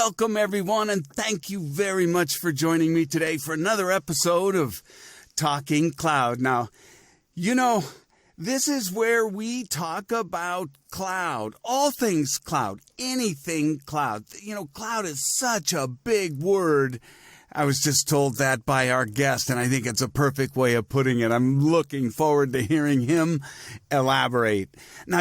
welcome everyone, and thank you very much for joining me today for another episode of Talking Cloud. Now, this is where we talk about cloud, all things cloud, anything cloud. Cloud is such a big word. I was just told that by our guest, and I think it's a perfect way of putting it. I'm looking forward to hearing him elaborate. Now,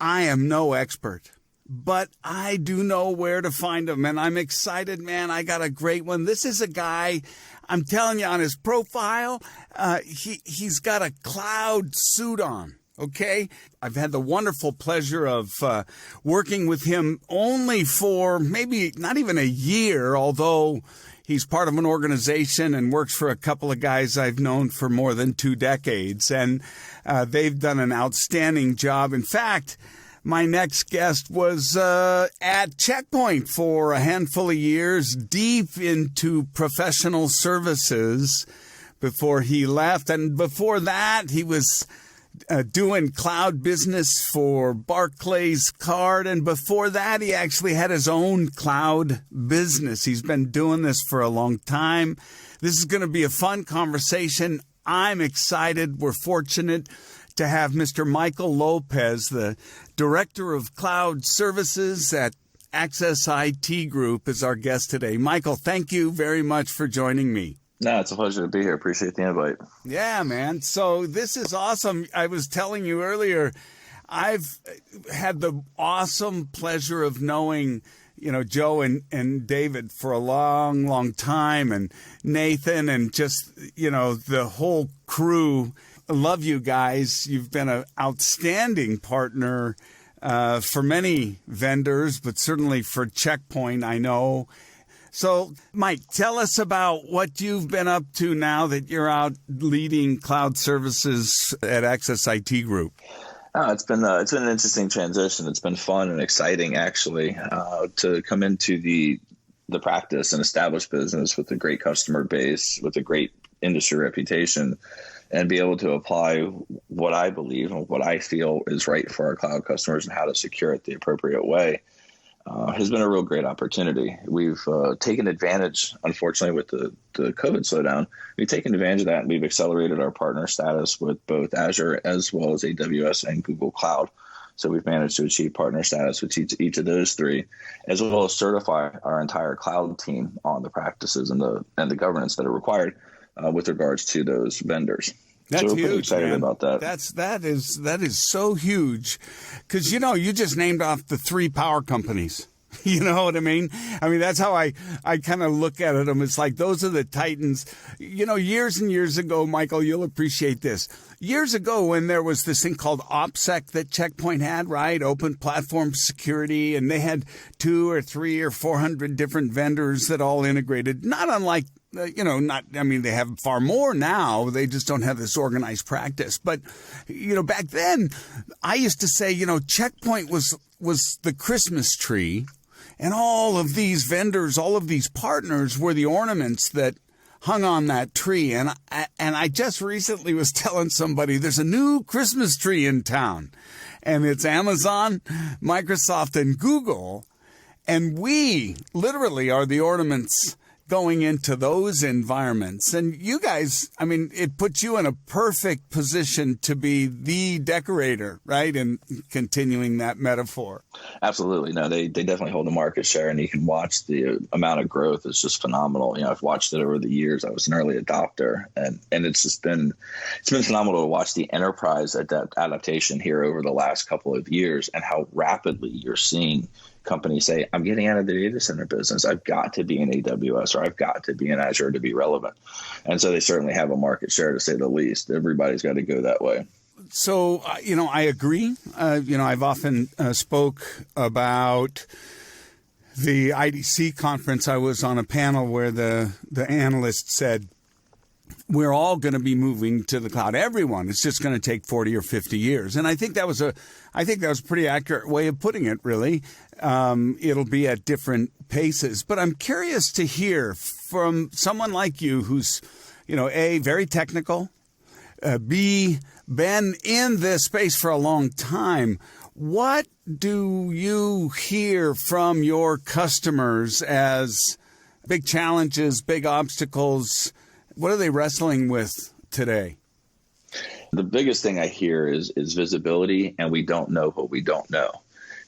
I am no expert, but I do know where to find him, and I'm excited, man. I got a great one. This is a guy, I'm telling you, on his profile, he's got a cloud suit on, okay? I've had the wonderful pleasure of working with him only for maybe not even a year, although he's part of an organization and works for a couple of guys I've known for more than 2 decades, and they've done an outstanding job. In fact, my next guest was at Checkpoint for a handful of years, deep into professional services before he left. And before that, he was doing cloud business for Barclaycard. And before that, he actually had his own cloud business. He's been doing this for a long time. This is going to be a fun conversation. I'm excited. We're fortunate to have Mr. Michael Lopez, the Director of Cloud Services at AccessIT Group, as our guest today. Michael, thank you very much for joining me. No, it's a pleasure to be here. Appreciate the invite. Yeah, man. So this is awesome. I was telling you earlier, I've had the awesome pleasure of knowing Joe and David for a long, long time, and Nathan and just, the whole crew. I love you guys. You've been an outstanding partner for many vendors, but certainly for Checkpoint, I know. So, Mike, tell us about what you've been up to now that you're out leading cloud services at AccessIT Group. It's been an interesting transition. It's been fun and exciting, actually, to come into the practice and establish business with a great customer base, with a great industry reputation, and be able to apply what I believe and what I feel is right for our cloud customers and how to secure it the appropriate way. Has been a real great opportunity. We've taken advantage, unfortunately, with the COVID slowdown. We've taken advantage of that, and we've accelerated our partner status with both Azure as well as AWS and Google Cloud. So we've managed to achieve partner status with each of those three, as well as certify our entire cloud team on the practices and the governance that are required with regards to those vendors. That's so we're huge, pretty excited man. about that. That is so huge, because you just named off the 3 power companies. You know what I mean? That's how I kind of look at it. It's like those are the titans. Years and years ago, Michael, you'll appreciate this. Years ago, when there was this thing called OPSEC that Checkpoint had, right? Open Platform Security, and they had 2 or 3 or 400 different vendors that all integrated, not unlike they have far more now. They just don't have this organized practice. But, back then, I used to say, Checkpoint was the Christmas tree, and all of these vendors, all of these partners were the ornaments that hung on that tree. And I just recently was telling somebody there's a new Christmas tree in town, and it's Amazon, Microsoft, and Google. And we literally are the ornaments going into those environments. And you guys, it puts you in a perfect position to be the decorator, right? And continuing that metaphor. Absolutely. No, they definitely hold the market share, and you can watch the amount of growth. It's just phenomenal. I've watched it over the years. I was an early adopter, and it's been phenomenal to watch the enterprise adaptation here over the last couple of years, and how rapidly you're seeing companies say, I'm getting out of the data center business. I've got to be in AWS, or I've got to be in Azure to be relevant. And so they certainly have a market share, to say the least. Everybody's got to go that way. So, I agree. I've often spoke about the IDC conference. I was on a panel where the analyst said, we're all going to be moving to the cloud. Everyone. It's just going to take 40 or 50 years. And I think that was a pretty accurate way of putting it, really. It'll be at different paces. But I'm curious to hear from someone like you who's, A, very technical, B, been in this space for a long time. What do you hear from your customers as big challenges, big obstacles? What are they wrestling with today? The biggest thing I hear is visibility, and we don't know what we don't know.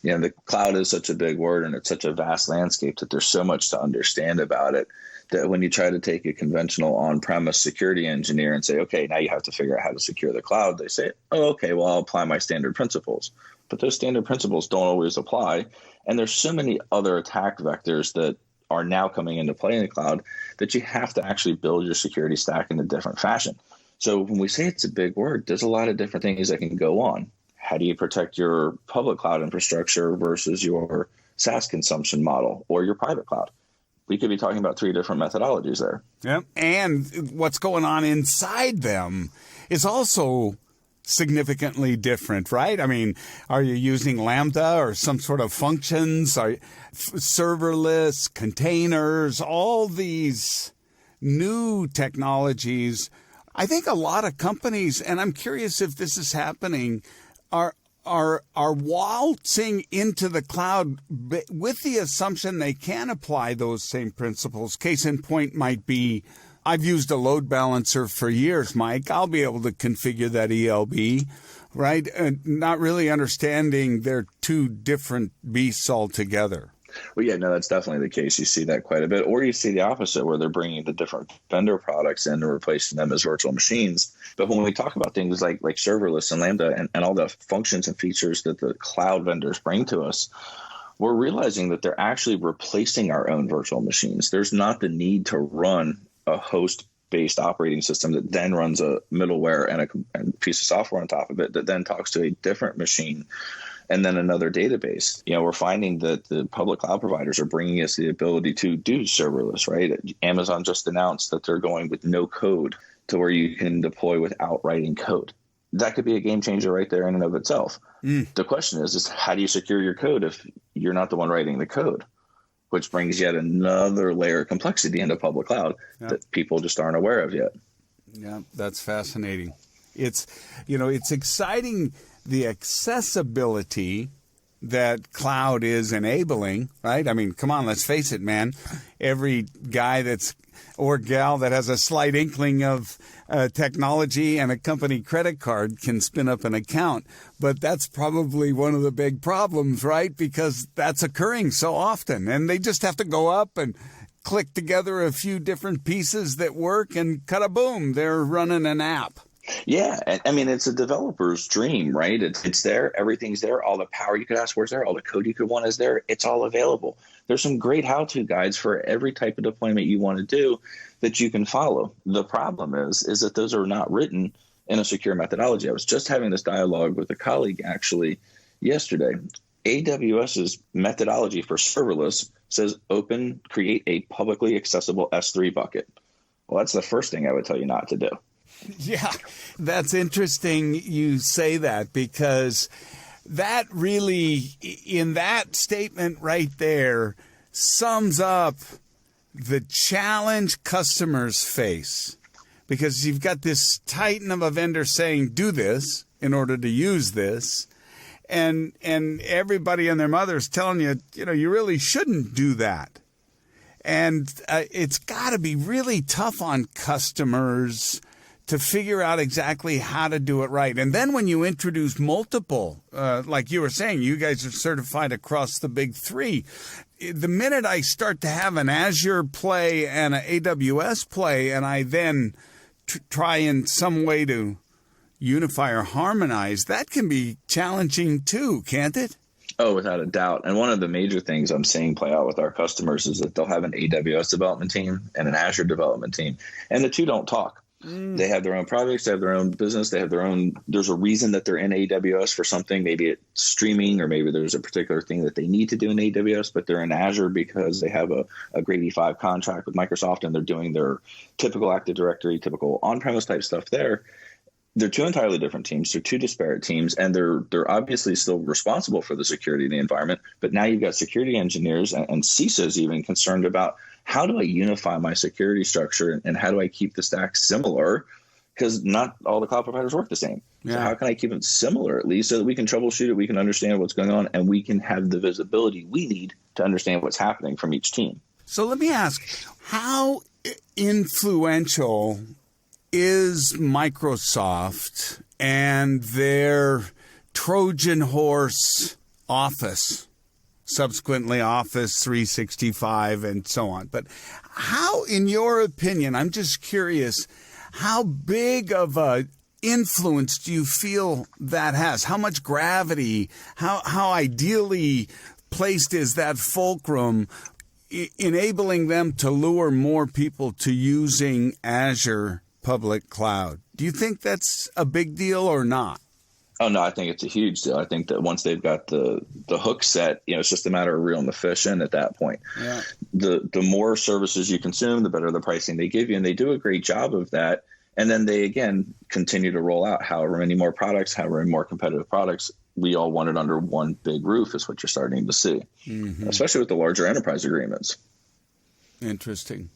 The cloud is such a big word, and it's such a vast landscape that there's so much to understand about it, that when you try to take a conventional on-premise security engineer and say, okay, now you have to figure out how to secure the cloud, they say, oh, okay, well, I'll apply my standard principles. But those standard principles don't always apply. And there's so many other attack vectors that are now coming into play in the cloud that you have to actually build your security stack in a different fashion. So when we say it's a big word, there's a lot of different things that can go on. How do you protect your public cloud infrastructure versus your SaaS consumption model or your private cloud? We could be talking about 3 different methodologies there. Yep. And what's going on inside them is also significantly different, right? I mean, are you using Lambda or some sort of functions? Are serverless, containers, all these new technologies? I think a lot of companies, and I'm curious if this is happening, are waltzing into the cloud with the assumption they can apply those same principles. Case in point might be, I've used a load balancer for years, Mike. I'll be able to configure that ELB, right? Not really understanding they're 2 different beasts altogether. Well, yeah, no, that's definitely the case. You see that quite a bit. Or you see the opposite, where they're bringing the different vendor products in and replacing them as virtual machines. But when we talk about things like serverless and Lambda and all the functions and features that the cloud vendors bring to us, we're realizing that they're actually replacing our own virtual machines. There's not the need to run a host-based operating system that then runs a middleware and a piece of software on top of it that then talks to a different machine and then another database. We're finding that the public cloud providers are bringing us the ability to do serverless, right? Amazon just announced that they're going with no code to where you can deploy without writing code. That could be a game changer right there in and of itself. The question is how do you secure your code if you're not the one writing the code? Which brings yet another layer of complexity into public cloud that people just aren't aware of yet. Yeah, that's fascinating. It's exciting, the accessibility that cloud is enabling, right? I mean, come on, let's face it, man. Every guy or gal that has a slight inkling of technology and a company credit card can spin up an account. But that's probably one of the big problems, right? Because that's occurring so often. And they just have to go up and click together a few different pieces that work and boom, they're running an app. Yeah. I mean, it's a developer's dream, right? It's there. Everything's there. All the power you could ask for is there. All the code you could want is there. It's all available. There's some great how-to guides for every type of deployment you want to do that you can follow. The problem is that those are not written in a secure methodology. I was just having this dialogue with a colleague actually yesterday. AWS's methodology for serverless says create a publicly accessible S3 bucket. Well, that's the first thing I would tell you not to do. Yeah, that's interesting you say that, because that really, in that statement right there, sums up the challenge customers face. Because you've got this titan of a vendor saying, do this in order to use this. And everybody and their mother's telling you, you really shouldn't do that. And it's got to be really tough on customers to figure out exactly how to do it right. And then when you introduce multiple, like you were saying, you guys are certified across the big 3. The minute I start to have an Azure play and an AWS play, and I then try in some way to unify or harmonize, that can be challenging too, can't it? Oh, without a doubt. And one of the major things I'm seeing play out with our customers is that they'll have an AWS development team and an Azure development team, and the two don't talk. They have their own projects, they have their own business, they have their own, there's a reason that they're in AWS for something. Maybe it's streaming, or maybe there's a particular thing that they need to do in AWS, but they're in Azure because they have a grade E5 contract with Microsoft and they're doing their typical Active Directory, typical on-premise type stuff there. They're 2 entirely different teams. They're 2 disparate teams, and they're obviously still responsible for the security of the environment. But now you've got security engineers and CISOs even concerned about, how do I unify my security structure and how do I keep the stack similar because not all the cloud providers work the same. Yeah. So how can I keep it similar at least so that we can troubleshoot it, we can understand what's going on, and we can have the visibility we need to understand what's happening from each team. So let me ask, how influential is Microsoft and their Trojan horse Office, subsequently Office 365 and so on? But how, in your opinion, I'm just curious, how big of a influence do you feel that has? How much gravity, how ideally placed is that fulcrum enabling them to lure more people to using Azure public cloud? Do you think that's a big deal or not? Oh, no, I think it's a huge deal. I think that once they've got the hook set, it's just a matter of reeling the fish in at that point. Yeah. The more services you consume, the better the pricing they give you. And they do a great job of that. And then they, again, continue to roll out however many more products, however many more competitive products. We all want it under one big roof is what you're starting to see, especially with the larger enterprise agreements. Interesting.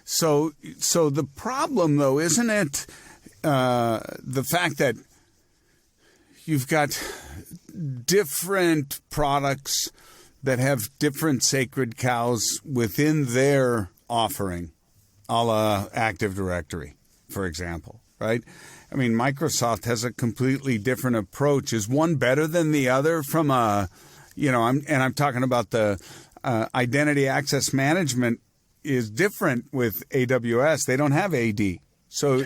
So the problem, though, isn't it the fact that you've got different products that have different sacred cows within their offering, a la Active Directory, for example, right? I mean, Microsoft has a completely different approach. Is one better than the other from I'm talking about the identity access management is different with AWS. They don't have AD. So,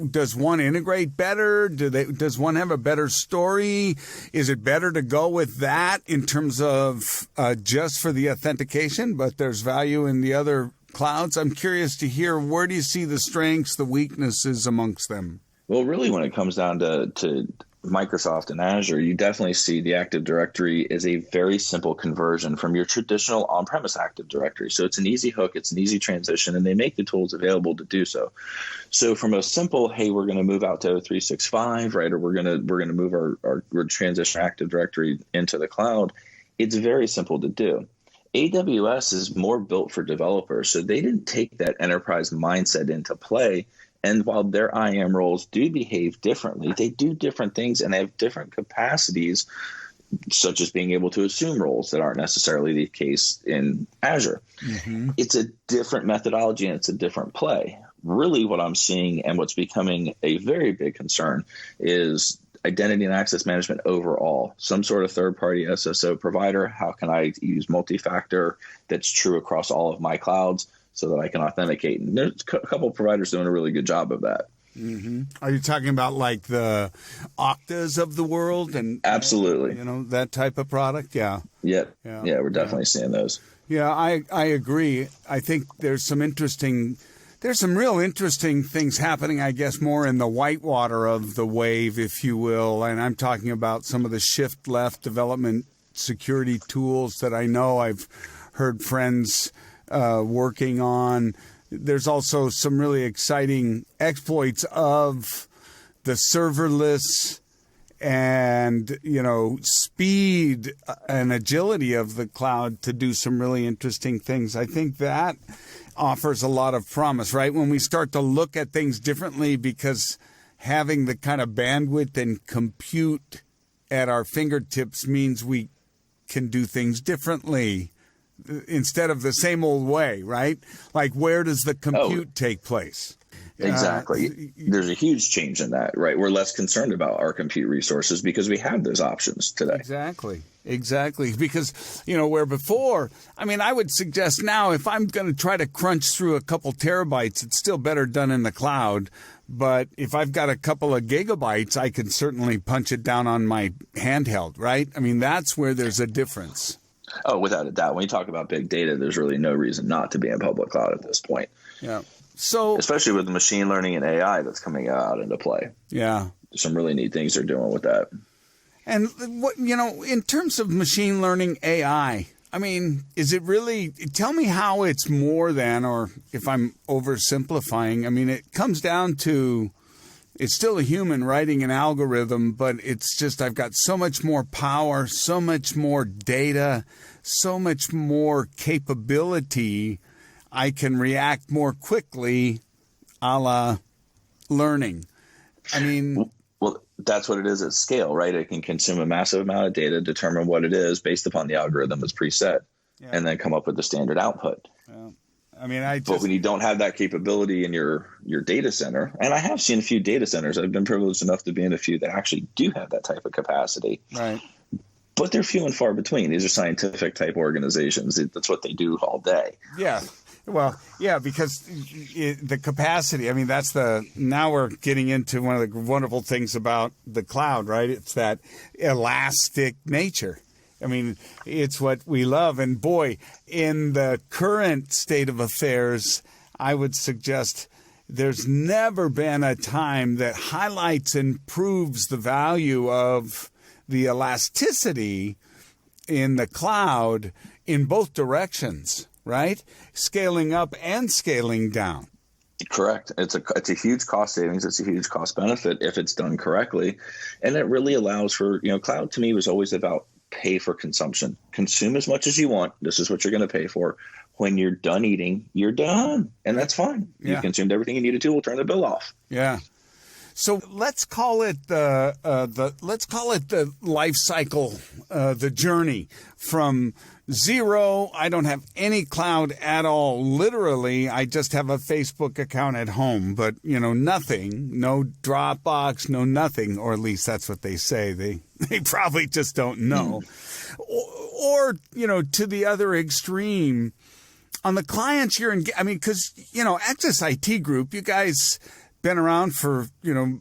does one integrate better? Does one have a better story? Is it better to go with that in terms of just for the authentication, but there's value in the other clouds? I'm curious to hear, where do you see the strengths, the weaknesses amongst them? Well, really, when it comes down to Microsoft and Azure, you definitely see the Active Directory is a very simple conversion from your traditional on-premise Active Directory. So it's an easy hook, it's an easy transition, and they make the tools available to do so. So from a simple, hey, we're going to move out to 365, right, or we're going to move our transition Active Directory into the cloud, it's very simple to do. AWS is more built for developers, so they didn't take that enterprise mindset into play. And while their IAM roles do behave differently, they do different things and they have different capacities, such as being able to assume roles that aren't necessarily the case in Azure. Mm-hmm. It's a different methodology and it's a different play. Really what I'm seeing and what's becoming a very big concern is identity and access management overall. Some sort of third-party SSO provider. How can I use multi-factor that's true across all of my clouds so that I can authenticate? And there's a couple of providers doing a really good job of that. Mm-hmm. Are you talking about like the Oktas of the world and absolutely, that type of product? Yeah. Yep. Yeah, we're definitely seeing those. Yeah, I agree. I think there's some real interesting things happening, I guess, more in the whitewater of the wave, if you will. And I'm talking about some of the shift left development security tools that I know I've heard friends working on. There's also some really exciting exploits of the serverless and, speed and agility of the cloud to do some really interesting things. I think that offers a lot of promise, right? When we start to look at things differently, because having the kind of bandwidth and compute at our fingertips means we can do things differently instead of the same old way, right? Like, where does the compute take place? Exactly. There's a huge change in that, right? We're less concerned about our compute resources because we have those options today. Exactly. Because, where before, I would suggest now if I'm going to try to crunch through a couple terabytes, it's still better done in the cloud. But if I've got a couple of gigabytes, I can certainly punch it down on my handheld, right? That's where there's a difference. Oh, without a doubt. When you talk about big data, there's really no reason not to be in public cloud at this point. Yeah. So, especially with the machine learning and AI that's coming out into play. Yeah. There's some really neat things they're doing with that. And what, in terms of machine learning AI, is it really, tell me how it's more than, or if I'm oversimplifying, it comes down to, it's still a human writing an algorithm, but it's just, I've got so much more power, so much more data, so much more capability. I can react more quickly, a la learning? I mean, well, that's what it is at scale, right? It can consume a massive amount of data, determine what it is based upon the algorithm that's preset, and then come up with the standard output. Yeah. I mean, But when you don't have that capability in your data center, and I have seen a few data centers, I've been privileged enough to be in a few that actually do have that type of capacity. Right. But they're few and far between. These are scientific type organizations. That's what they do all day. Yeah. Well, yeah, because the capacity, I mean, now we're getting into one of the wonderful things about the cloud, right? It's that elastic nature. I mean, it's what we love. And boy, in the current state of affairs, I would suggest there's never been a time that highlights and proves the value of the elasticity in the cloud in both directions, right? Scaling up and scaling down. Correct. It's a huge cost savings. It's a huge cost benefit if it's done correctly. And it really allows for, cloud to me was always about pay for consumption. Consume as much as you want. This is what you're going to pay for. When you're done eating, you're done. And that's fine. Yeah. You've consumed everything you needed to. We'll turn the bill off. Yeah. So let's call it the life cycle, the journey from zero. I don't have any cloud at all. Literally, I just have a Facebook account at home, but nothing, no Dropbox, no nothing, or at least that's what they say. They probably just don't know. Or to the other extreme, on the clients because AccessIT Group, you guys been around for,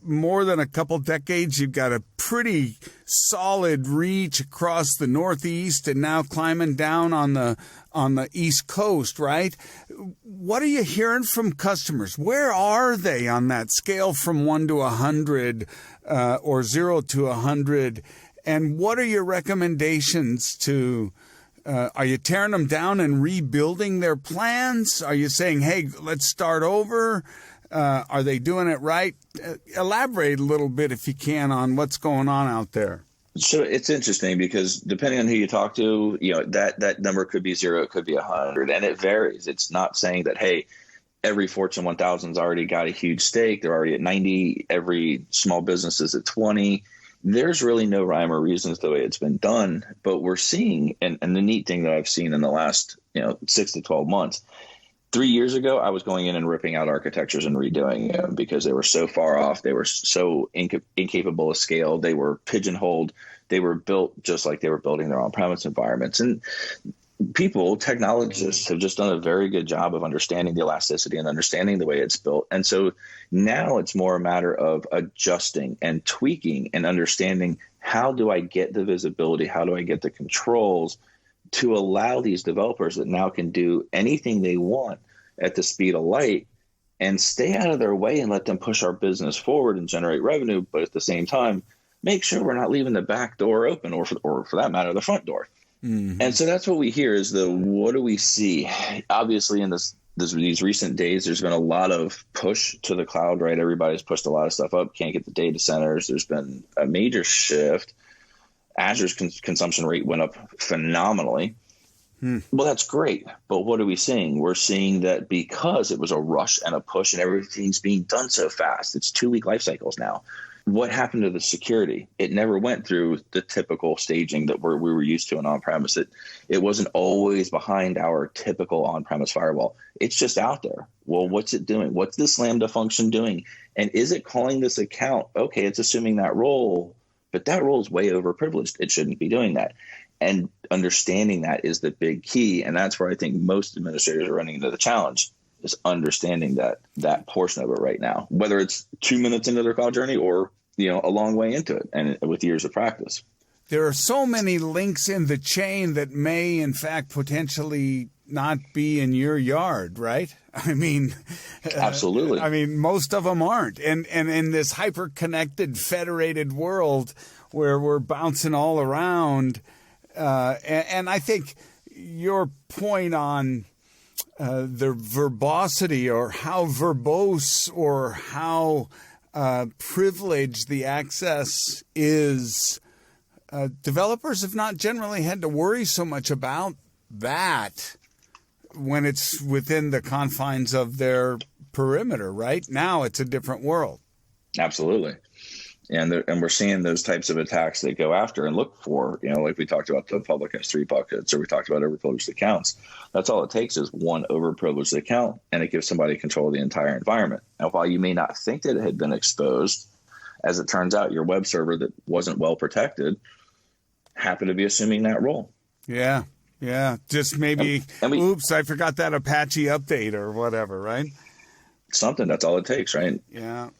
more than a couple decades. You've got a pretty solid reach across the Northeast and now climbing down on the East Coast, right? What are you hearing from customers? Where are they on that scale from 1 to 100 or 0 to 100? And what are your recommendations to are you tearing them down and rebuilding their plans? Are you saying, hey, let's start over? Are they doing it right? Elaborate a little bit, if you can, on what's going on out there. So it's interesting because depending on who you talk to, that number could be 0, it could be 100, and it varies. It's not saying that, hey, every Fortune 1000's already got a huge stake. They're already at 90. Every small business is at 20. There's really no rhyme or reason to the way it's been done. But we're seeing, and the neat thing that I've seen in the last 6 to 12 months, 3 years ago, I was going in and ripping out architectures and redoing them because they were so far off. They were so incapable of scale. They were pigeonholed. They were built just like they were building their on-premise environments. And technologists have just done a very good job of understanding the elasticity and understanding the way it's built. And so now it's more a matter of adjusting and tweaking and understanding, how do I get the visibility? How do I get the controls to allow these developers that now can do anything they want at the speed of light and stay out of their way and let them push our business forward and generate revenue, but at the same time, make sure we're not leaving the back door open or for that matter, the front door. Mm-hmm. And so that's what we hear is what do we see? Obviously, in these recent days, there's been a lot of push to the cloud, right? Everybody's pushed a lot of stuff up, can't get the data centers. There's been a major shift. Azure's consumption rate went up phenomenally. Well, that's great. But what are we seeing? We're seeing that because it was a rush and a push and everything's being done so fast, it's 2-week life cycles now. What happened to the security? It never went through the typical staging that we were used to in on-premise. It wasn't always behind our typical on-premise firewall. It's just out there. Well, what's it doing? What's this Lambda function doing? And is it calling this account? Okay, it's assuming that role, but that role is way overprivileged. It shouldn't be doing that. And understanding that is the big key. And that's where I think most administrators are running into the challenge, is understanding that portion of it right now, whether it's 2 minutes into their cloud journey or, a long way into it and with years of practice. There are so many links in the chain that may, in fact, potentially not be in your yard, right? I mean, absolutely. Most of them aren't. And in this hyper-connected, federated world where we're bouncing all around, and I think your point on the verbosity or how verbose or how privileged the access is, developers have not generally had to worry so much about that when it's within the confines of their perimeter. Right now, it's a different world. Absolutely. And we're seeing those types of attacks that go after and look for, like we talked about the public S3 buckets, or we talked about overprivileged accounts. That's all it takes is one overprivileged account, and it gives somebody control of the entire environment. And while you may not think that it had been exposed, as it turns out, your web server that wasn't well protected happened to be assuming that role. Yeah. Just maybe, oops, I forgot that Apache update or whatever, right? Something. That's all it takes, right? Yeah.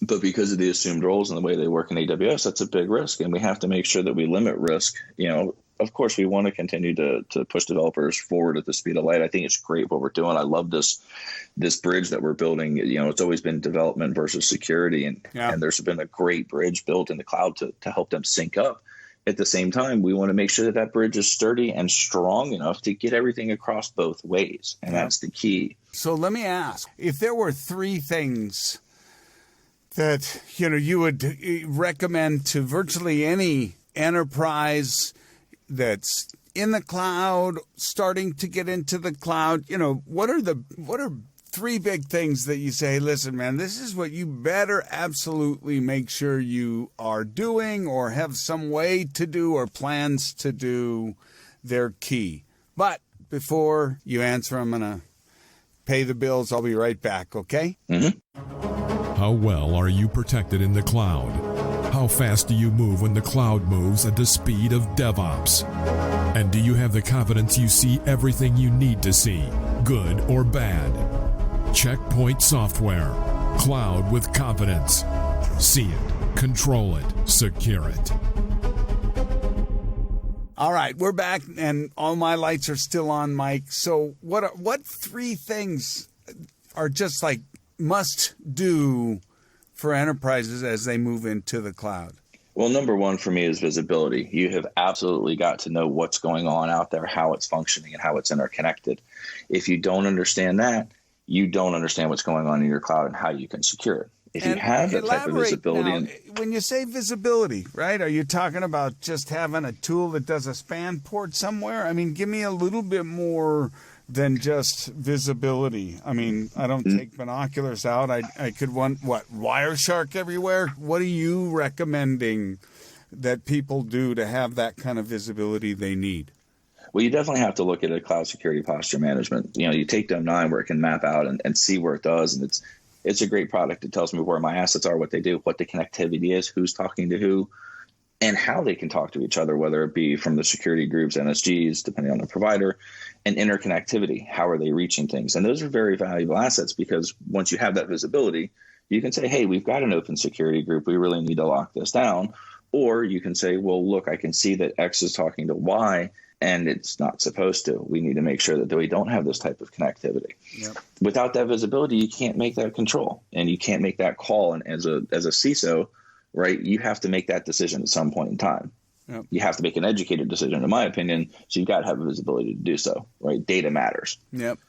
But because of the assumed roles and the way they work in AWS, that's a big risk. And we have to make sure that we limit risk. Of course, we want to continue to push developers forward at the speed of light. I think it's great what we're doing. I love this bridge that we're building. It's always been development versus security. And there's been a great bridge built in the cloud to help them sync up. At the same time, we want to make sure that bridge is sturdy and strong enough to get everything across both ways. And that's the key. So let me ask, if there were three things that you would recommend to virtually any enterprise that's in the cloud, starting to get into the cloud, what are three big things that you say, listen, man, this is what you better absolutely make sure you are doing or have some way to do or plans to do? They're key. But before you answer, I'm going to pay the bills. I'll be right back, okay? Mm-hmm. How well are you protected in the cloud? How fast do you move when the cloud moves at the speed of DevOps? And do you have the confidence you see everything you need to see, good or bad? Checkpoint Software. Cloud with confidence. See it, control it, secure it. All right, we're back, and all my lights are still on, Mike. So what three things are just like must do for enterprises as they move into the cloud? Well, number one for me is visibility. You have absolutely got to know what's going on out there, how it's functioning, and how it's interconnected. If you don't understand that, you don't understand what's going on in your cloud and how you can secure it. If you have that type of visibility. Now, when you say visibility, right, are you talking about just having a tool that does a span port somewhere? I mean, give me a little bit more than just visibility. I mean, I don't take binoculars out. I could want, Wireshark everywhere? What are you recommending that people do to have that kind of visibility they need? Well, you definitely have to look at a cloud security posture management. You take Dome9 where it can map out and see where it does. And it's a great product. It tells me where my assets are, what they do, what the connectivity is, who's talking to who, and how they can talk to each other, whether it be from the security groups, NSGs, depending on the provider, and interconnectivity. How are they reaching things? And those are very valuable assets because once you have that visibility, you can say, hey, we've got an open security group. We really need to lock this down. Or you can say, well, look, I can see that X is talking to Y, and it's not supposed to. We need to make sure that we don't have this type of connectivity. Yep. Without that visibility, you can't make that control, and you can't make that call. And as a CISO, right, you have to make that decision at some point in time. Yep. You have to make an educated decision, in my opinion, so you've got to have the visibility to do so, right? Data matters. Yep.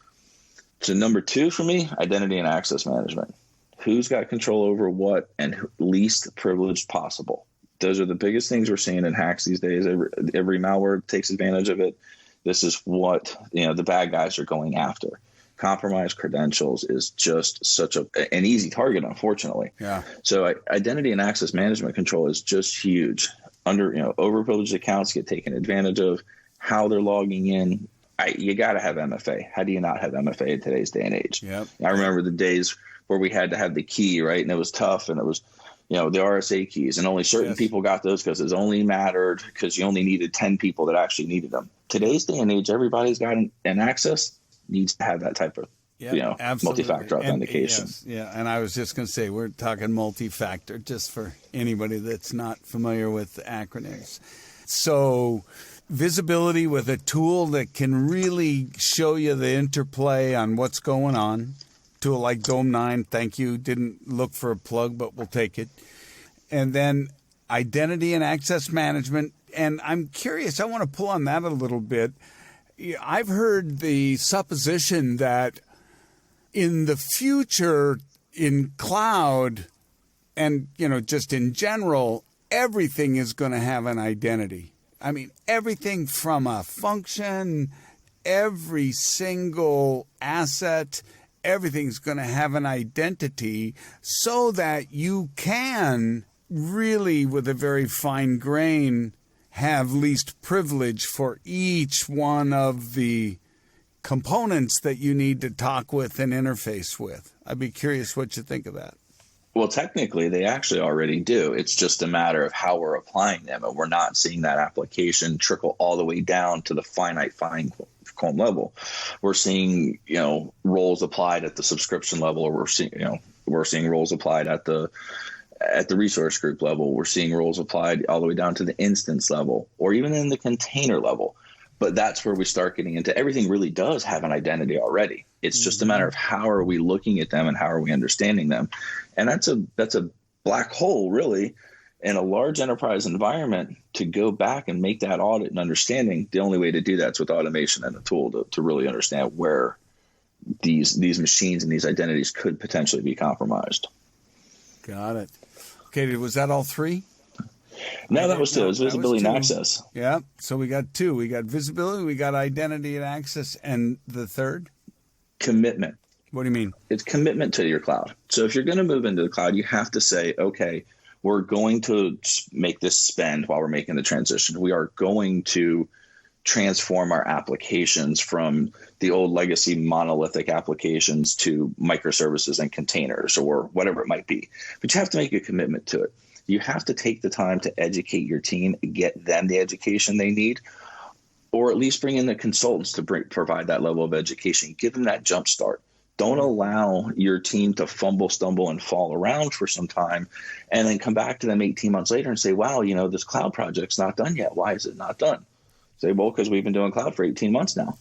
So number two for me, identity and access management. Who's got control over what and least privileged possible? Those are the biggest things we're seeing in hacks these days. Every malware takes advantage of it. This is what the bad guys are going after. Compromised credentials is just such an easy target, unfortunately. Yeah. So identity and access management control is just huge. Overprivileged accounts get taken advantage of. How they're logging in. You got to have MFA. How do you not have MFA in today's day and age? Yep. I remember the days where we had to have the key, right? And it was tough, and it was the RSA keys, and only certain people got those because it only mattered because you only needed 10 people that actually needed them. Today's day and age, everybody's got an access, needs to have that type of multi-factor authentication. Yeah, and I was just going to say, we're talking multi-factor just for anybody that's not familiar with the acronyms. So visibility with a tool that can really show you the interplay on what's going on. Tool like Dome9, thank you. Didn't look for a plug, but we'll take it. And then identity and access management. And I'm curious, I want to pull on that a little bit. I've heard the supposition that in the future, in cloud and, just in general, everything is going to have an identity. I mean, everything from a function, every single asset, everything's going to have an identity so that you can really, with a very fine grain, have least privilege for each one of the components that you need to talk with and interface with. I'd be curious what you think of that. Well, technically, they actually already do. It's just a matter of how we're applying them, and we're not seeing that application trickle all the way down to the finite fine comb level. We're seeing, roles applied at the subscription level, or we're seeing roles applied at the resource group level. We're seeing roles applied all the way down to the instance level, or even in the container level. But that's where we start getting into everything really does have an identity already. It's just a matter of how are we looking at them and how are we understanding them. And that's a black hole, really, in a large enterprise environment. To go back and make that audit and understanding, the only way to do that is with automation and a tool to really understand where these machines and these identities could potentially be compromised. Got it. Okay, was that all three? No, that was two. It was visibility and access. Yeah. So we got two. We got visibility, we got identity and access, and the third? Commitment. What do you mean? It's commitment to your cloud. So if you're going to move into the cloud, you have to say, okay, we're going to make this spend while we're making the transition. We are going to transform our applications from the old legacy monolithic applications to microservices and containers or whatever it might be. But you have to make a commitment to it. You have to take the time to educate your team, get them the education they need, or at least bring in the consultants to provide that level of education. Give them that jump start. Don't allow your team to fumble, stumble, and fall around for some time and then come back to them 18 months later and say, wow, this cloud project's not done yet. Why is it not done? Say, well, because we've been doing cloud for 18 months now.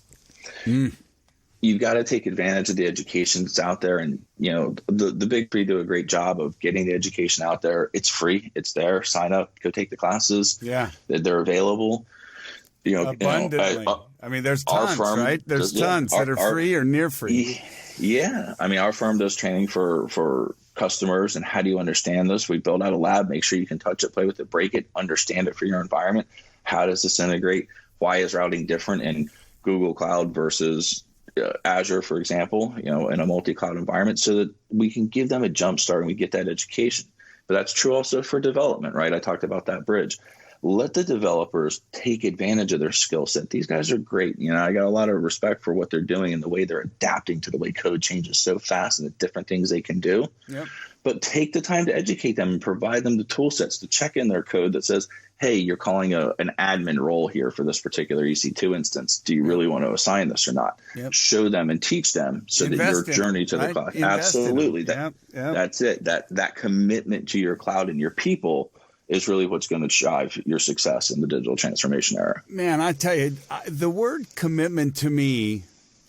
You've got to take advantage of the education that's out there. And, the big three do a great job of getting the education out there. It's free. It's there. Sign up. Go take the classes. Yeah. They're available. Abundantly. There's tons, right? There's tons that are free or near free. Yeah. Our firm does training for customers. And how do you understand this? We build out a lab. Make sure you can touch it, play with it, break it, understand it for your environment. How does this integrate? Why is routing different in Google Cloud versus Azure, for example, in a multi-cloud environment, so that we can give them a jump start and we get that education. But that's true also for development, right? I talked about that bridge. Let the developers take advantage of their skill set. These guys are great. I got a lot of respect for what they're doing and the way they're adapting to the way code changes so fast and the different things they can do. Yep. But take the time to educate them and provide them the tool sets to check in their code that says, hey, you're calling an admin role here for this particular EC2 instance. Do you really want to assign this or not? Yep. Show them and teach them so that your journey to the cloud. Absolutely. That's it. That commitment to your cloud and your people is really what's going to drive your success in the digital transformation era. Man, I tell you, the word commitment to me,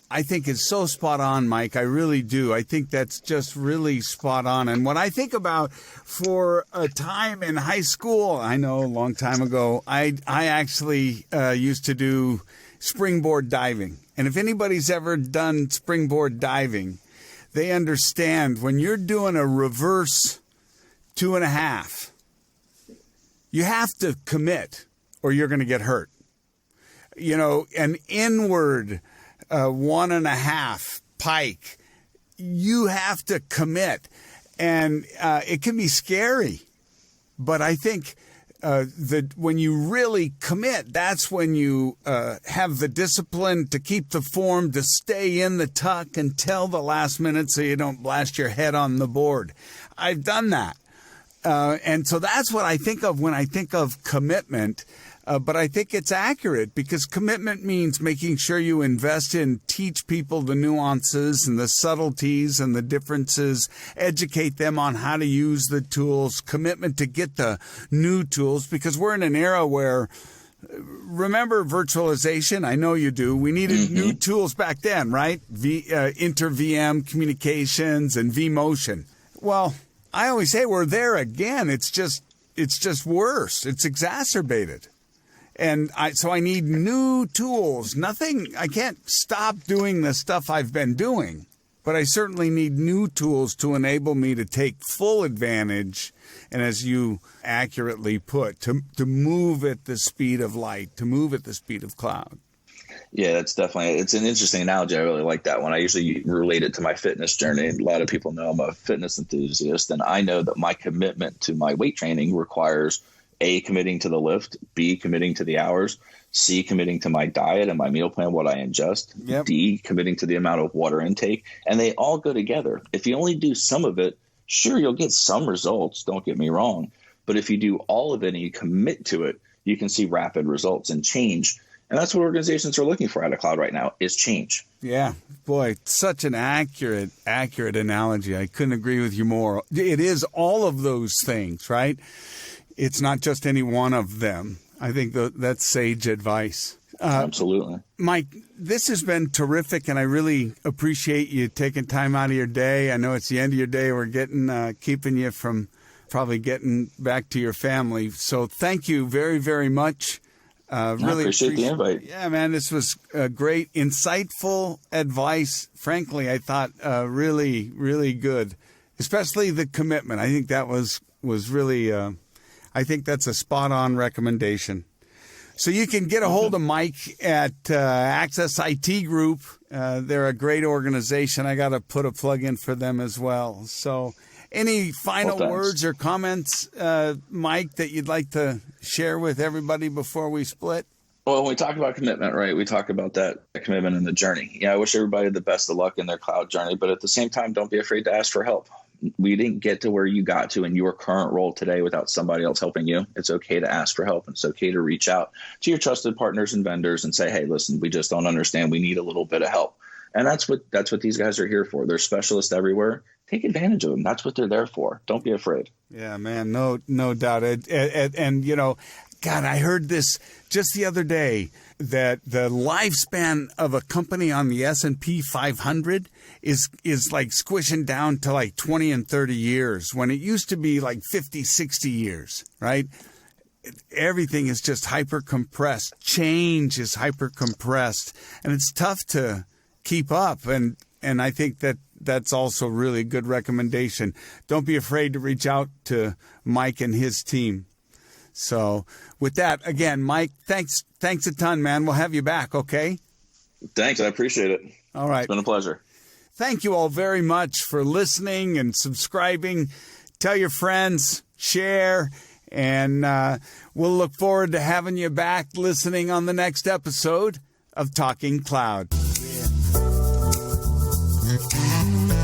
I think is so spot on, Mike. I really do. I think that's just really spot on. And what I think about for a time in high school, I know a long time ago, I actually used to do springboard diving. And if anybody's ever done springboard diving, they understand when you're doing a reverse 2.5, you have to commit or you're going to get hurt. An inward 1.5 pike, you have to commit. And it can be scary. But I think that when you really commit, that's when you have the discipline to keep the form, to stay in the tuck until the last minute so you don't blast your head on the board. I've done that. And so that's what I think of when I think of commitment. But I think it's accurate because commitment means making sure you invest in, teach people the nuances and the subtleties and the differences, educate them on how to use the tools, commitment to get the new tools, because we're in an era where, remember virtualization? I know you do. We needed new tools back then, right? Inter-VM communications and vMotion. Well, I always say we're there again. It's just worse. It's exacerbated. And so I need new tools. I can't stop doing the stuff I've been doing, but I certainly need new tools to enable me to take full advantage. And as you accurately put, to move at the speed of light, to move at the speed of cloud. Yeah, that's definitely, it's an interesting analogy. I really like that one. I usually relate it to my fitness journey. A lot of people know I'm a fitness enthusiast, and I know that my commitment to my weight training requires A, committing to the lift, B, committing to the hours, C, committing to my diet and my meal plan, what I ingest, Yep. D, committing to the amount of water intake, and they all go together. If you only do some of it, sure, you'll get some results, don't get me wrong, but if you do all of it and you commit to it, you can see rapid results and change. And that's what organizations are looking for out of cloud right now, is change. Yeah, boy, such an accurate analogy. I couldn't agree with you more. It is all of those things, right? It's not just any one of them. I think that's sage advice. Absolutely. Mike, this has been terrific, and I really appreciate you taking time out of your day. I know it's the end of your day. We're keeping you from probably getting back to your family. So thank you very, very much. Really appreciate the invite. Yeah, man, this was great, insightful advice. Frankly, I thought really, really good, especially the commitment. I think that was really, I think that's a spot-on recommendation. So you can get a hold of Mike at AccessIT Group. They're a great organization. I got to put a plug in for them as well. So any final words or comments, Mike, that you'd like to share with everybody before we split? Well, when we talk about commitment, right, we talk about that commitment in the journey. Yeah, I wish everybody the best of luck in their cloud journey, but at the same time, don't be afraid to ask for help. We didn't get to where you got to in your current role today without somebody else helping you. It's okay to ask for help, and it's okay to reach out to your trusted partners and vendors and say, hey, listen, we just don't understand. We need a little bit of help. And that's what these guys are here for. They're specialists everywhere. Take advantage of them. That's what they're there for. Don't be afraid. Yeah, man, no doubt. And you know, God, I heard this just the other day, that the lifespan of a company on the S&P 500 is like squishing down to like 20 and 30 years when it used to be like 50, 60 years, right? Everything is just hyper compressed. Change is hyper compressed, and it's tough to keep up. And I think that's also really good recommendation. Don't be afraid to reach out to Mike and his team. So with that, again, Mike, thanks a ton, man. We'll have you back, okay? Thanks. I appreciate it. All right. It's been a pleasure. Thank you all very much for listening and subscribing. Tell your friends, share, and we'll look forward to having you back listening on the next episode of Talking Cloud. Yeah.